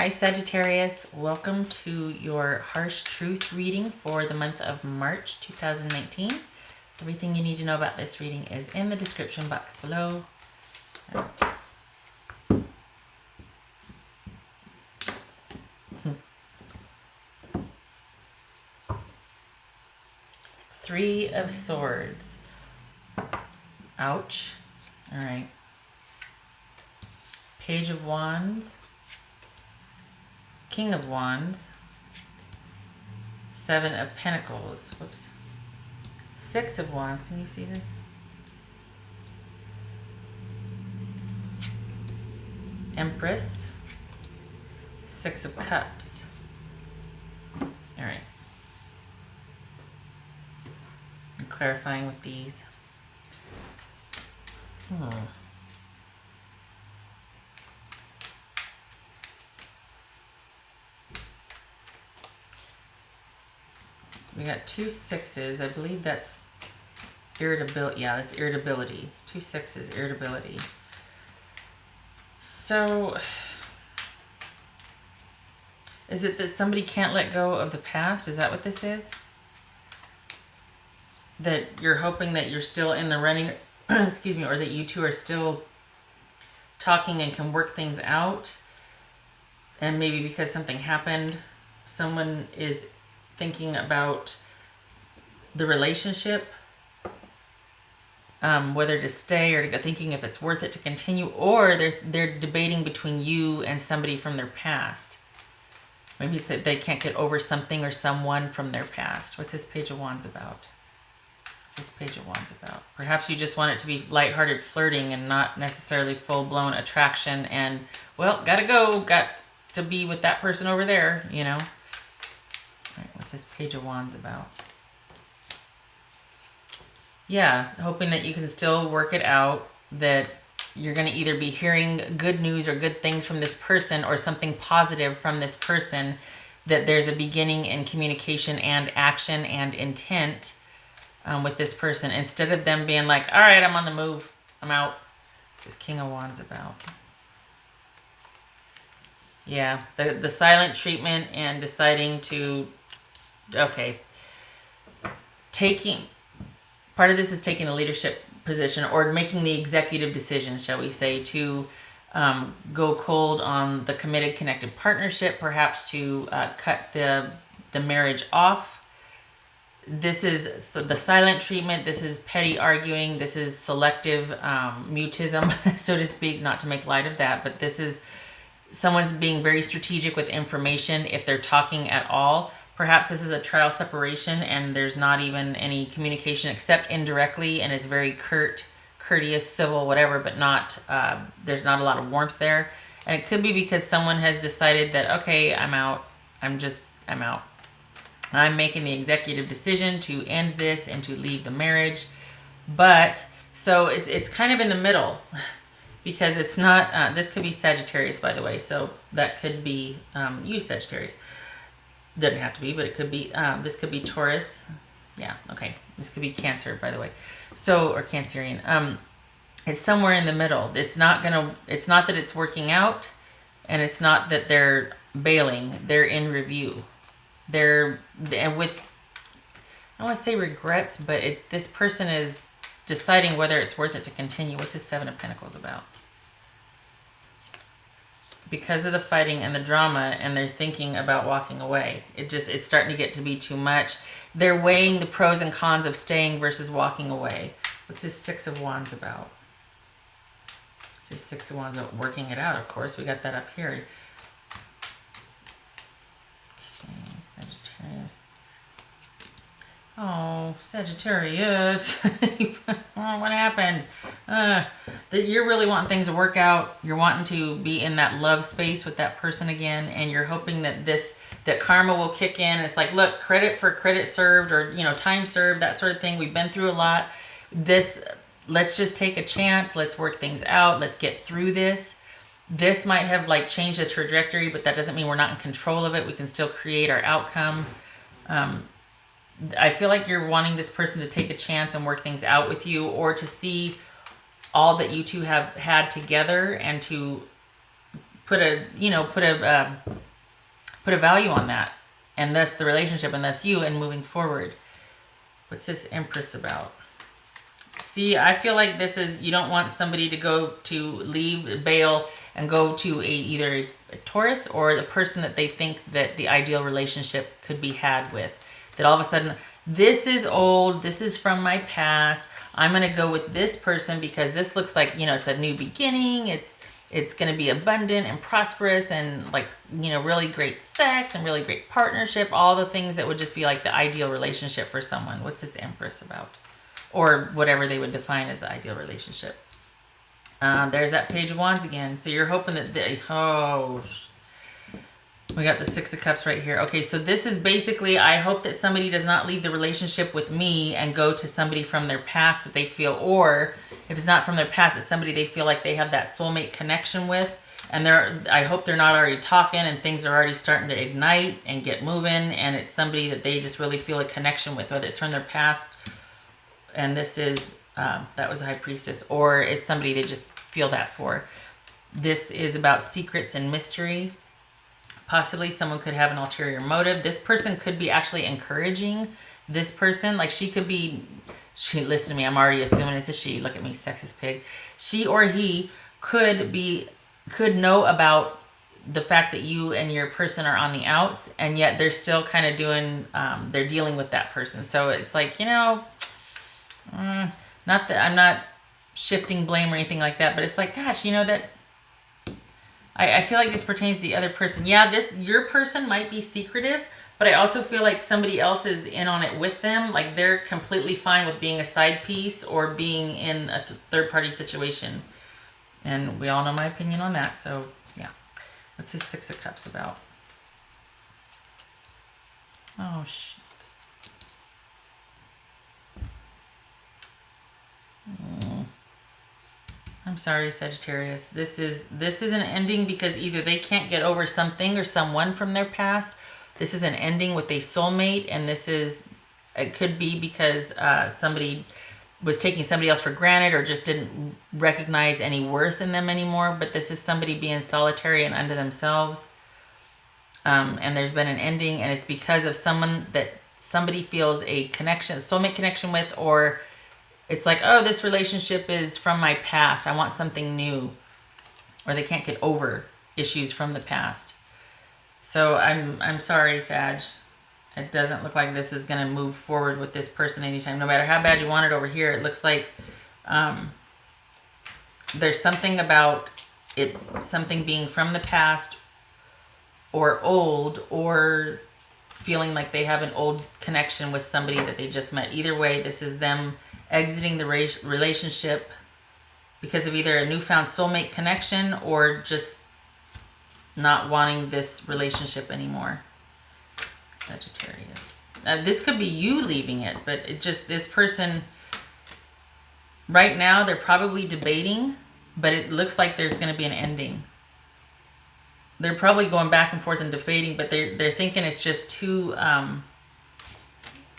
Hi Sagittarius, welcome to your Harsh Truth reading for the month of March 2019. Everything you need to know about this reading is in the description box below. Three of Swords. Ouch. Alright. Page of Wands. King of Wands. Seven of Pentacles. Whoops. Six of Wands. Can you see this? Empress. Six of Cups. Alright. I'm clarifying with these. We got two sixes. I believe that's irritability. Yeah, that's irritability. Two sixes, irritability. So, is it that somebody can't let go of the past? Is that what this is? That you're hoping that you're still in the running, excuse me, or that you two are still talking and can work things out. And maybe because something happened, someone is thinking about the relationship, whether to stay or to go, thinking if it's worth it to continue, or they're debating between you and somebody from their past. Maybe they can't get over something or someone from their past. What's this Page of Wands about? What's this Page of Wands about? Perhaps you just want it to be lighthearted flirting and not necessarily full-blown attraction and, well, gotta go, got to be with that person over there, you know? All right, what's this Page of Wands about? Yeah, hoping that you can still work it out, that you're going to either be hearing good news or good things from this person or something positive from this person, that there's a beginning in communication and action and intent with this person, instead of them being like, all right, I'm on the move, I'm out. What's this King of Wands about? Yeah, the silent treatment and deciding to, okay, part of this is taking a leadership position or making the executive decision, shall we say, to go cold on the committed, connected partnership, perhaps to cut the marriage off. This is the silent treatment. This is petty arguing. This is selective mutism, so to speak, not to make light of that, but this is someone's being very strategic with information if they're talking at all. Perhaps this is a trial separation and there's not even any communication except indirectly, and it's very courteous, civil, whatever, but not there's not a lot of warmth there. And it could be because someone has decided that, okay, I'm out. I'm out. I'm making the executive decision to end this and to leave the marriage. But so it's kind of in the middle, because it's not, this could be Sagittarius, by the way. So that could be you, Sagittarius. Doesn't have to be, but it could be, this could be Taurus. Yeah, okay. This could be Cancer, by the way. So, or Cancerian. It's somewhere in the middle. It's not that it's working out, and it's not that they're bailing. They're in review. And with, I don't want to say regrets, but this person is deciding whether it's worth it to continue. What's this Seven of Pentacles about? Because of the fighting and the drama, and they're thinking about walking away. It's starting to get to be too much. They're weighing the pros and cons of staying versus walking away. What's this Six of Wands about? What's this Six of Wands about? Working it out, of course. We got that up here. Okay, Sagittarius. Oh, Sagittarius. Oh, what happened? That you're really wanting things to work out. You're wanting to be in that love space with that person again, and you're hoping that that karma will kick in. It's like, look, credit for credit served, or, you know, time served, that sort of thing. We've been through a lot. Let's just take a chance. Let's work things out. Let's get through this. This might have like changed the trajectory, but that doesn't mean we're not in control of it. We can still create our outcome. I feel like you're wanting this person to take a chance and work things out with you, or to see all that you two have had together and to put a, put a value on that, and thus the relationship, and thus you, and moving forward. What's this Empress about? See, I feel like this is, you don't want somebody to leave, bail, and go to either a Taurus or the person that they think that the ideal relationship could be had with. That all of a sudden, this is old, this is from my past, I'm going to go with this person because this looks like, it's a new beginning, it's going to be abundant and prosperous and like, really great sex and really great partnership, all the things that would just be like the ideal relationship for someone. What's this Empress about? Or whatever they would define as the ideal relationship. There's that Page of Wands again. So you're hoping that we got the Six of Cups right here. Okay, so this is basically, I hope that somebody does not leave the relationship with me and go to somebody from their past that they feel, or if it's not from their past, it's somebody they feel like they have that soulmate connection with. And I hope they're not already talking and things are already starting to ignite and get moving, and it's somebody that they just really feel a connection with, whether it's from their past, and this is, that was the High Priestess, or it's somebody they just feel that for. This is about secrets and mystery. Possibly someone could have an ulterior motive. This person could be actually encouraging this person. Like listen to me, I'm already assuming it's a she. Look at me, sexist pig. She or he could know about the fact that you and your person are on the outs, and yet they're still kind of they're dealing with that person. So it's like, not that I'm not shifting blame or anything like that, but it's like, gosh, that I feel like this pertains to the other person. Yeah, your person might be secretive, but I also feel like somebody else is in on it with them. Like they're completely fine with being a side piece or being in a third party situation. And we all know my opinion on that. So yeah. What's this Six of Cups about? Oh, shit. I'm sorry, Sagittarius. This is an ending because either they can't get over something or someone from their past. This is an ending with a soulmate, and it could be because somebody was taking somebody else for granted or just didn't recognize any worth in them anymore. But this is somebody being solitary and unto themselves. And there's been an ending, and it's because of someone that somebody feels a connection, soulmate connection with, or it's like, oh, this relationship is from my past, I want something new. Or they can't get over issues from the past. So I'm sorry, Sag. It doesn't look like this is going to move forward with this person anytime. No matter how bad you want it over here, it looks like there's something about it, something being from the past or old, or feeling like they have an old connection with somebody that they just met. Either way, this is them exiting the relationship because of either a newfound soulmate connection or just not wanting this relationship anymore. Sagittarius. This could be you leaving it, but this person, right now, they're probably debating, but it looks like there's going to be an ending. They're probably going back and forth and debating, but they're thinking it's just too,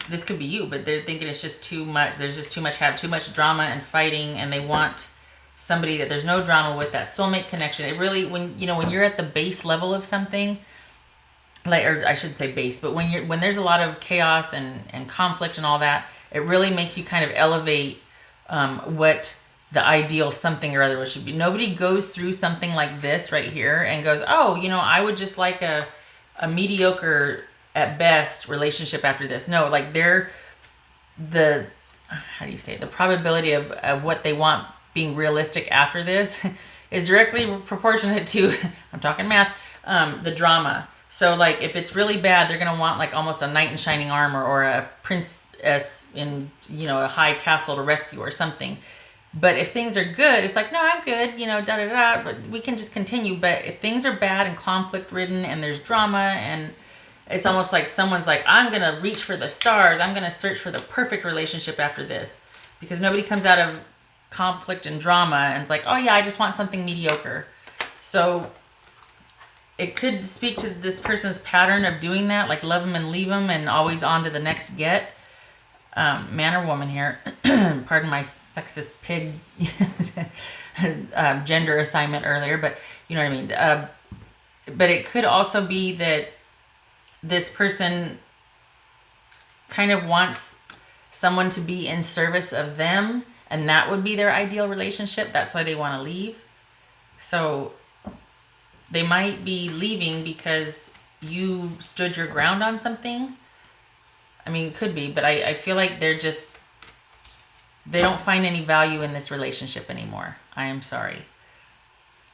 this could be you, but they're thinking it's just too much. There's just too much drama and fighting, and they want somebody that there's no drama with, that soulmate connection. It really, when you're at the base level of something, or I should say base, but when there's a lot of chaos and conflict and all that, it really makes you kind of elevate what the ideal something or other should be. Nobody goes through something like this right here and goes, oh, I would just like a mediocre at best relationship after this. No, like the probability of what they want being realistic after this is directly proportionate to, I'm talking math, the drama. So like if it's really bad, they're going to want like almost a knight in shining armor or a princess in, a high castle to rescue or something. But if things are good, it's like, no, I'm good, but we can just continue. But if things are bad and conflict ridden and there's drama, and it's almost like someone's like, I'm going to reach for the stars. I'm going to search for the perfect relationship after this, because nobody comes out of conflict and drama and it's like, oh yeah, I just want something mediocre. So it could speak to this person's pattern of doing that, like love them and leave them and always on to the next get. Man or woman here, pardon my sexist pig gender assignment earlier, but You know what I mean? But it could also be that this person kind of wants someone to be in service of them, and that would be their ideal relationship. That's why they want to leave. So they might be leaving because you stood your ground on something. I mean, it could be, but I feel like they don't find any value in this relationship anymore. I am sorry.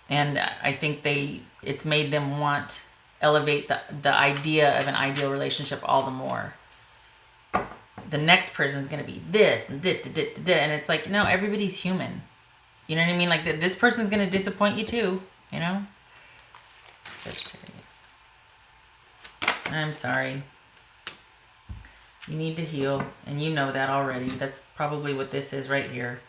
And I think it's made them elevate the idea of an ideal relationship all the more. The next person's going to be this and and it's like, no, everybody's human. You know what I mean? Like this person's going to disappoint you too, you know? Sagittarius. I'm sorry. You need to heal, and you know that already. That's probably what this is right here.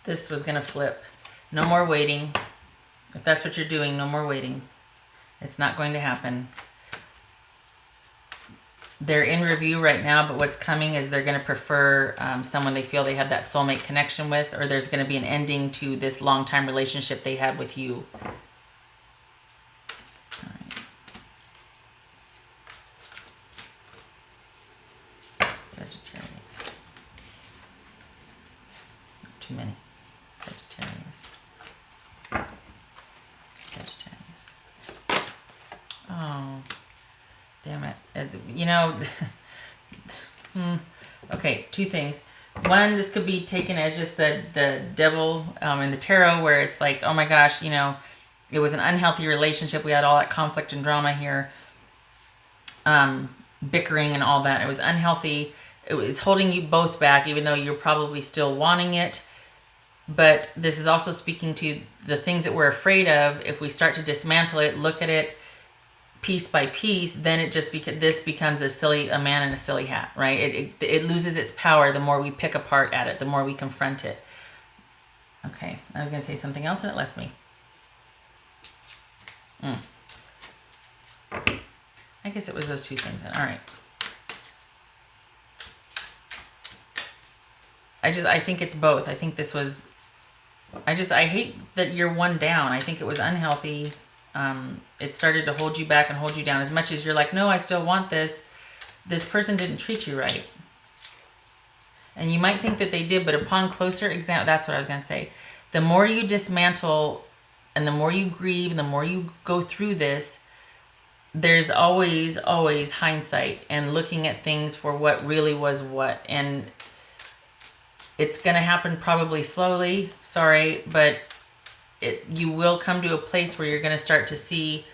This was going to flip. No more waiting. If that's what you're doing, no more waiting. It's not going to happen. They're in review right now, but what's coming is they're going to prefer someone they feel they have that soulmate connection with, or there's going to be an ending to this long-time relationship they had with you. All right. Sagittarius. Too many. Sagittarius. Sagittarius. Oh. Damn it. You know, okay, two things. One, this could be taken as just the devil in the tarot, where it's like, oh my gosh, you know, it was an unhealthy relationship. We had all that conflict and drama here, bickering and all that. It was unhealthy. It was holding you both back, even though you're probably still wanting it. But this is also speaking to the things that we're afraid of. If we start to dismantle it, look at it piece by piece, then it just this becomes a man in a silly hat, right? It loses its power the more we pick apart at it, the more we confront it. Okay, I was going to say something else and it left me. I guess it was those two things then. All right. I think it's both. I think this was, I hate that you're one down. I think it was unhealthy. It started to hold you back and hold you down. As much as you're like, no, I still want this. This person didn't treat you right. And you might think that they did, but upon closer exam, that's what I was going to say. The more you dismantle and the more you grieve and the more you go through this, there's always, always hindsight and looking at things for what really was what. And it's going to happen probably slowly. Sorry, but you will come to a place where you're going to start to see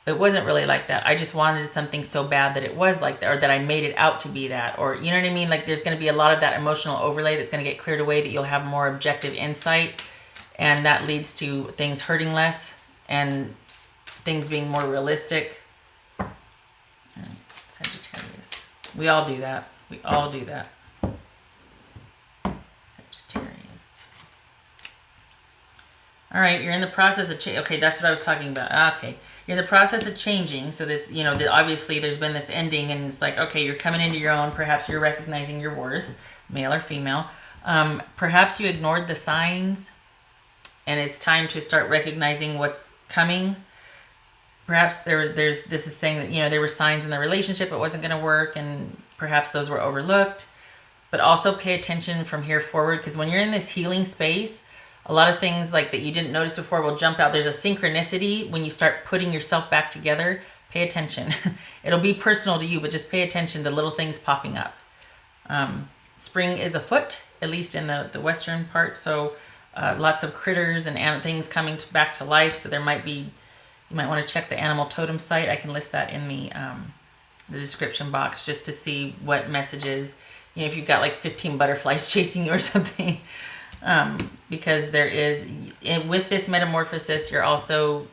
it wasn't really like that. I just wanted something so bad that it was like that, or that I made it out to be that, or you know what I mean? Like there's going to be a lot of that emotional overlay that's going to get cleared away, that you'll have more objective insight, and that leads to things hurting less and things being more realistic. Sagittarius. We all do that. We all do that. All right, you're in the process of change. Okay, that's what I was talking about. Okay, you're in the process of changing. So this, you know, obviously there's been this ending, and it's like, okay, you're coming into your own. Perhaps you're recognizing your worth, male or female. Perhaps you ignored the signs, and it's time to start recognizing what's coming. Perhaps this is saying that, you know, there were signs in the relationship it wasn't going to work, and perhaps those were overlooked. But also pay attention from here forward, because when you're in this healing space, a lot of things like that you didn't notice before will jump out. There's a synchronicity when you start putting yourself back together. Pay attention. It'll be personal to you, but just pay attention to little things popping up. Spring is afoot, at least in the western part. So lots of critters and things coming back to life. So you might want to check the animal totem site. I can list that in the description box just to see what messages, you know, if you've got like 15 butterflies chasing you or something. Because there is, with this metamorphosis, you're also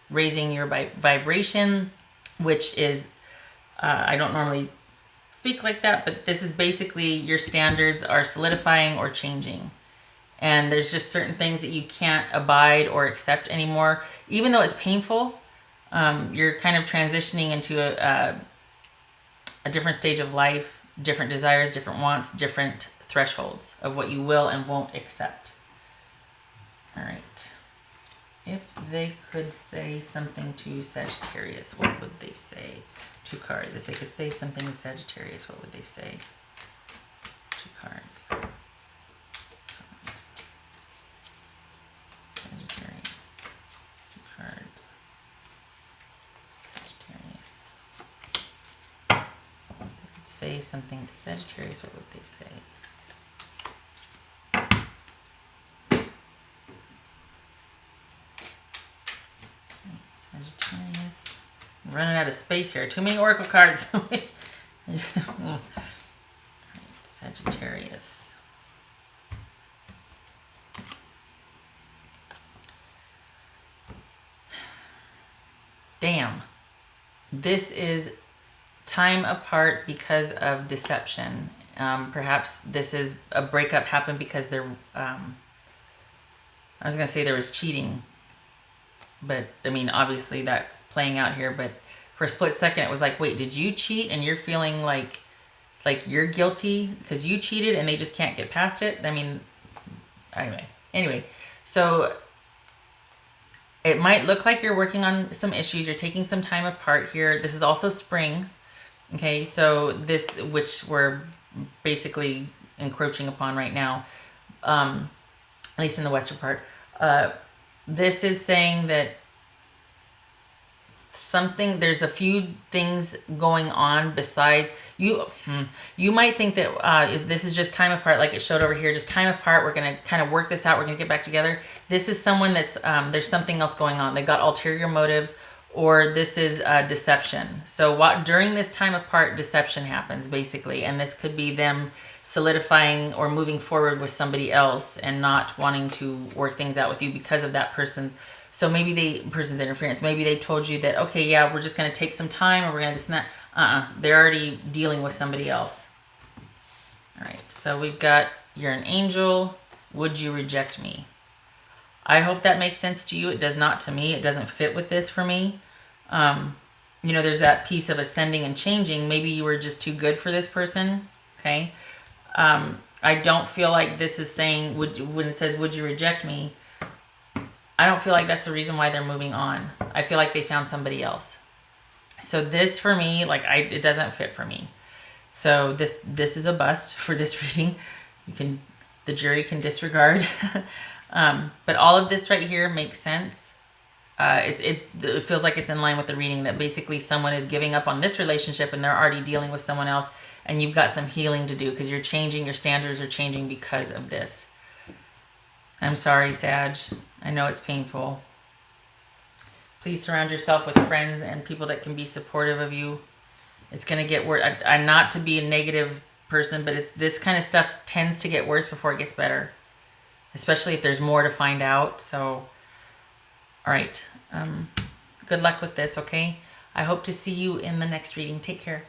raising your vibration, which is, I don't normally speak like that, but this is basically your standards are solidifying or changing. And there's just certain things that you can't abide or accept anymore. Even though it's painful, you're kind of transitioning into a different stage of life, different desires, different wants, different thresholds of what you will and won't accept. they could say something to Sagittarius, what would they say? 2 cards. If they could say something to Sagittarius, what would they say? 2 cards. Sagittarius. 2 cards. Sagittarius. If they could say something to Sagittarius, what would they say? Sagittarius. I'm running out of space here. Too many oracle cards. Right, Sagittarius. Damn. This is time apart because of deception. Perhaps this is a breakup happened because there, I was going to say there was cheating. But, I mean, obviously that's playing out here. But for a split second, it was like, wait, did you cheat? And you're feeling like you're guilty because you cheated and they just can't get past it? I mean, anyway. So it might look like you're working on some issues. You're taking some time apart here. This is also spring. Okay, so this, which we're basically encroaching upon right now, at least in the western part. This is saying that there's a few things going on besides you. You might think that this is just time apart, like it showed over here, just time apart. We're going to kind of work this out. We're going to get back together. This is someone that's, there's something else going on. They got ulterior motives, or this is deception. So during this time apart, deception happens basically. And this could be them solidifying or moving forward with somebody else and not wanting to work things out with you because of that person's. So maybe person's interference. Maybe they told you that, okay, yeah, we're just going to take some time, or we're going to this and that. They're already dealing with somebody else. All right. So we've got, you're an angel. Would you reject me? I hope that makes sense to you. It does not to me. It doesn't fit with this for me. You know, there's that piece of ascending and changing. Maybe you were just too good for this person. Okay. I don't feel like this is saying, when it says, would you reject me? I don't feel like that's the reason why they're moving on. I feel like they found somebody else. So this for me, it doesn't fit for me. So this is a bust for this reading. The jury can disregard. But all of this right here makes sense. It feels like it's in line with the reading that basically someone is giving up on this relationship and they're already dealing with someone else, and you've got some healing to do because you're changing, your standards are changing because of this. I'm sorry, Sag. I know it's painful. Please surround yourself with friends and people that can be supportive of you. It's going to get worse. I'm not to be a negative person, but this kind of stuff tends to get worse before it gets better, especially if there's more to find out. So, all right. Good luck with this, okay? I hope to see you in the next reading. Take care.